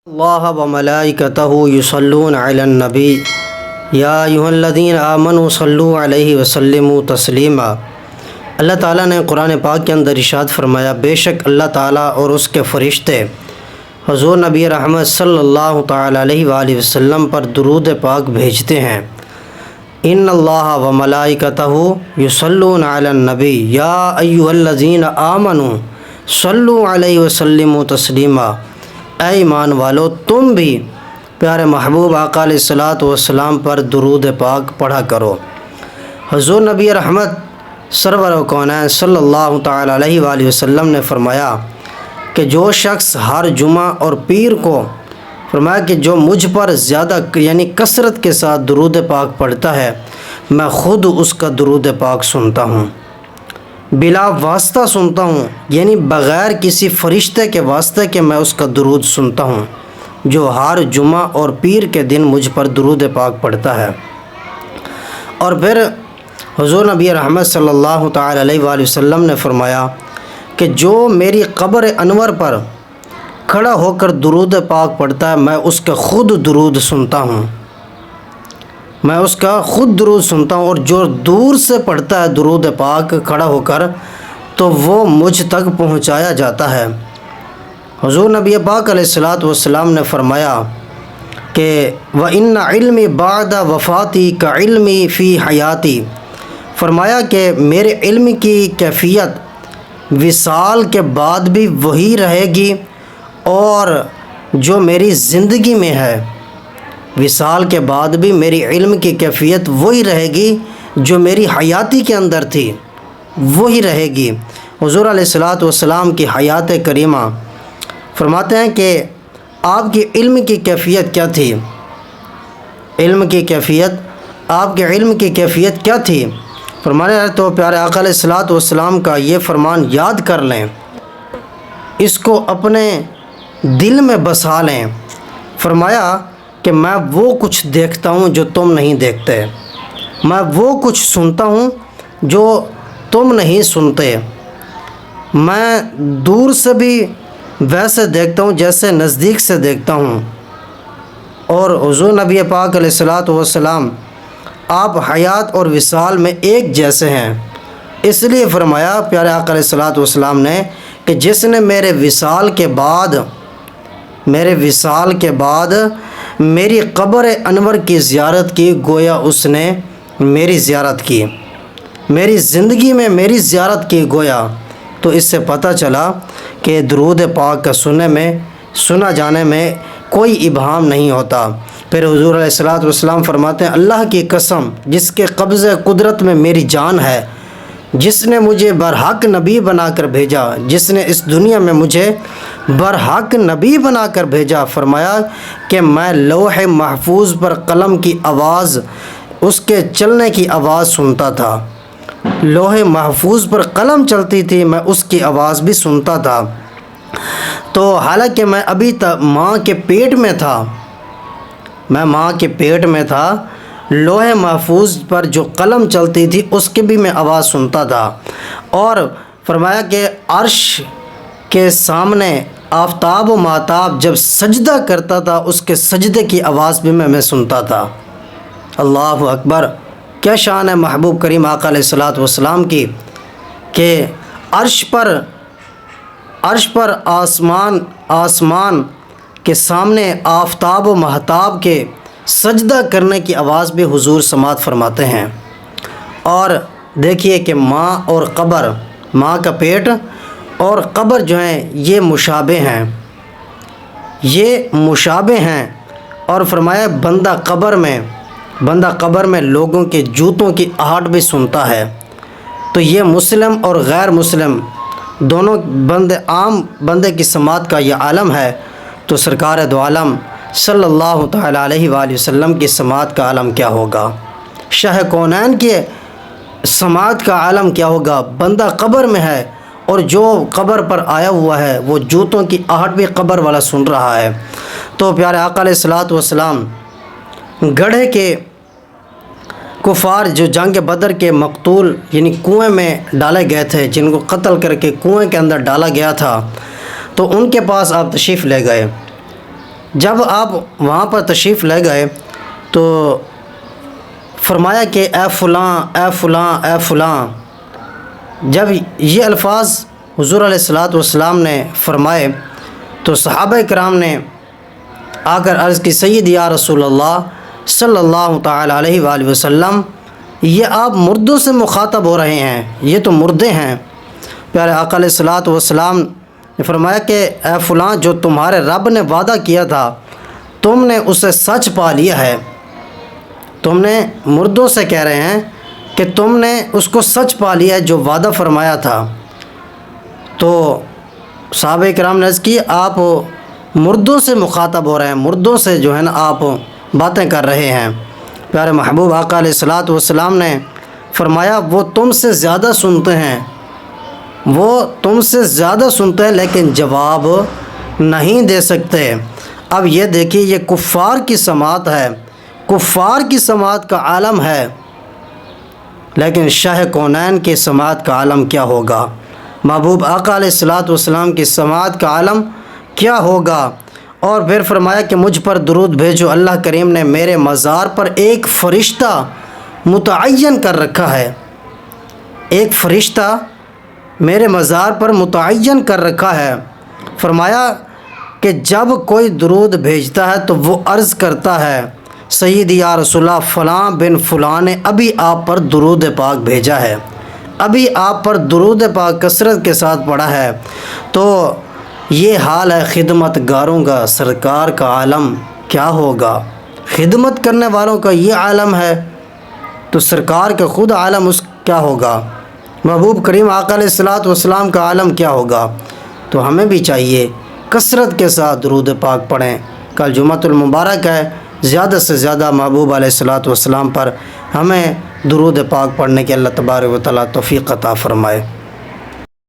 اللہ و ملائکتہ یصلون علی النبی یا ایھا الذین آمنوا صلوا علیہ وسلموا تسلیما۔ اللہ تعالیٰ نے قرآن پاک کے اندر ارشاد فرمایا، بے شک اللہ تعالیٰ اور اس کے فرشتے حضور نبی رحمت صلی اللہ تعالیٰ علیہ وآلہ وسلم پر درود پاک بھیجتے ہیں۔ ان اللہ و ملائکتہ یصلون علی النبی یا ایھا الذین آمنوا صلوا علیہ وسلموا تسلیما۔ اے ایمان والو، تم بھی پیارے محبوب آقا علیہ الصلوۃ والسلام پر درود پاک پڑھا کرو۔ حضور نبی رحمت سرور کونین صلی اللہ تعالیٰ علیہ وآلہ وسلم نے فرمایا کہ جو شخص ہر جمعہ اور پیر کو فرمایا کہ جو مجھ پر زیادہ یعنی کثرت کے ساتھ درود پاک پڑھتا ہے، میں خود اس کا درود پاک سنتا ہوں، بلا واسطہ سنتا ہوں، یعنی بغیر کسی فرشتے کے واسطے کہ میں اس کا درود سنتا ہوں جو ہر جمعہ اور پیر کے دن مجھ پر درود پاک پڑھتا ہے۔ اور پھر حضور نبی رحمت صلی اللہ تعالیٰ علیہ وآلہ وسلم نے فرمایا کہ جو میری قبر انور پر کھڑا ہو کر درود پاک پڑھتا ہے، میں اس کا خود درود سنتا ہوں، میں اس کا خود درود سنتا ہوں، اور جو دور سے پڑھتا ہے درود پاک کھڑا ہو کر تو وہ مجھ تک پہنچایا جاتا ہے۔ حضور نبی پاک علیہ الصلوۃ والسلام نے فرمایا کہ وَإِنَّ عِلْمِي بَعْدَ وفاتی كَعِلْمِي فِي حیاتی، فرمایا کہ میرے علم کی کیفیت وصال کے بعد بھی وہی رہے گی، اور جو میری زندگی میں ہے وصال کے بعد بھی میری علم کی کیفیت وہی رہے گی جو میری حیاتی کے اندر تھی، وہی رہے گی۔ حضور علیہ الصلوۃ والسلام کی حیات کریمہ فرماتے ہیں کہ آپ کی علم کی کیفیت کیا تھی، علم کی کیفیت، آپ کے علم کی کیفیت کیا تھی؟ فرمانے تو پیارے آقا علیہ الصلوۃ والسلام کا یہ فرمان یاد کر لیں، اس کو اپنے دل میں بسا لیں۔ فرمایا کہ میں وہ کچھ دیکھتا ہوں جو تم نہیں دیکھتے، میں وہ کچھ سنتا ہوں جو تم نہیں سنتے، میں دور سے بھی ویسے دیکھتا ہوں جیسے نزدیک سے دیکھتا ہوں۔ اور حضور نبی پاک علیہ الصلوۃ والسلام آپ حیات اور وصال میں ایک جیسے ہیں، اس لیے فرمایا پیارے آقا علیہ الصلوۃ والسلام نے کہ جس نے میرے وصال کے بعد میری قبر انور کی زیارت کی، گویا اس نے میری زیارت کی، میری زندگی میں میری زیارت کی گویا۔ تو اس سے پتہ چلا کہ درود پاک کا سنا جانے میں کوئی ابہام نہیں ہوتا۔ پھر حضور علیہ الصلوۃ والسلام فرماتے ہیں، اللہ کی قسم جس کے قبضہ قدرت میں میری جان ہے، جس نے مجھے برحق نبی بنا کر بھیجا، جس نے اس دنیا میں مجھے برحق نبی بنا کر بھیجا، فرمایا کہ میں لوح محفوظ پر قلم کی آواز، اس کے چلنے کی آواز سنتا تھا، لوح محفوظ پر قلم چلتی تھی، میں اس کی آواز بھی سنتا تھا۔ تو حالانکہ میں ابھی تک ماں کے پیٹ میں تھا، میں ماں کے پیٹ میں تھا، لوح محفوظ پر جو قلم چلتی تھی اس کی بھی میں آواز سنتا تھا۔ اور فرمایا کہ عرش کے سامنے آفتاب و ماہتاب جب سجدہ کرتا تھا، اس کے سجدے کی آواز بھی میں سنتا تھا۔ اللہ اکبر! کیا شان ہے محبوب کریم آقا علیہ الصلوۃ والسلام کی کہ عرش پر آسمان کے سامنے آفتاب و ماہتاب کے سجدہ کرنے کی آواز بھی حضور سماعت فرماتے ہیں۔ اور دیکھیے کہ ماں اور قبر، ماں کا پیٹ اور قبر جو ہیں یہ مشابہ ہیں۔ اور فرمایا بندہ قبر میں لوگوں کے جوتوں کی آہٹ بھی سنتا ہے۔ تو یہ مسلم اور غیر مسلم دونوں عام بندے کی سماعت کا یہ عالم ہے، تو سرکار دو عالم صلی اللہ تعالیٰ علیہ وآلہ وسلم کی سماعت کا عالم کیا ہوگا، شاہ کونین کی سماعت کا عالم کیا ہوگا۔ بندہ قبر میں ہے اور جو قبر پر آیا ہوا ہے وہ جوتوں کی آہٹ بھی قبر والا سن رہا ہے۔ تو پیارے آقا علیہ الصلوۃ والسلام گڑھے کے کفار جو جنگ بدر کے مقتول یعنی کنویں میں ڈالے گئے تھے، جن کو قتل کر کے کنویں کے اندر ڈالا گیا تھا، تو ان کے پاس آپ تشریف لے گئے جب آپ وہاں پر تشریف لے گئے تو فرمایا کہ اے فلاں اے فلاں اے فلاں. جب یہ الفاظ حضور علیہ الصلاۃ والسلام نے فرمائے تو صحابہ کرام نے آ کر عرض کی سیدی یا رسول اللہ صلی اللہ تعالی علیہ وآلہ وسلم، یہ آپ مردوں سے مخاطب ہو رہے ہیں، یہ تو مردے ہیں. پیارے آقا علیہ الصلاۃ والسلام نے فرمایا کہ اے فلاں، جو تمہارے رب نے وعدہ کیا تھا تم نے اسے سچ پا لیا ہے. تم نے مردوں سے کہہ رہے ہیں کہ تم نے اس کو سچ پا لیا ہے جو وعدہ فرمایا تھا. تو صحابہ کرام نے عرض کی آپ مردوں سے مخاطب ہو رہے ہیں، مردوں سے جو ہے نا آپ باتیں کر رہے ہیں. پیارے محبوب آقا علیہ الصلاۃ والسلام نے فرمایا وہ تم سے زیادہ سنتے ہیں، وہ تم سے زیادہ سنتے ہیں لیکن جواب نہیں دے سکتے. اب یہ دیکھیے یہ کفار کی سماعت ہے، کفار کی سماعت کا عالم ہے، لیکن شاہ کونین کی سماعت کا عالم کیا ہوگا؟ محبوب آقا علیہ الصلاۃ والسلام کی سماعت کا عالم کیا ہوگا؟ اور پھر فرمایا کہ مجھ پر درود بھیجو، اللہ کریم نے میرے مزار پر ایک فرشتہ متعین کر رکھا ہے، ایک فرشتہ میرے مزار پر متعین کر رکھا ہے. فرمایا کہ جب کوئی درود بھیجتا ہے تو وہ عرض کرتا ہے سیدی یا رسول اللہ فلاں بن فلاں نے ابھی آپ پر درود پاک بھیجا ہے، ابھی آپ پر درود پاک کثرت کے ساتھ پڑھا ہے. تو یہ حال ہے خدمت گاروں کا، سرکار کا عالم کیا ہوگا؟ خدمت کرنے والوں کا یہ عالم ہے تو سرکار کا خود عالم اس کیا ہوگا؟ محبوب کریم آقا علیہ الصلاۃ والسلام کا عالم کیا ہوگا؟ تو ہمیں بھی چاہیے کثرت کے ساتھ درود پاک پڑھیں. کل جمعۃ المبارک ہے، زیادہ سے زیادہ محبوب علیہ الصلاۃ والسلام پر ہمیں درود پاک پڑھنے کے اللہ تبارک و تعالیٰ توفیق عطا فرمائے.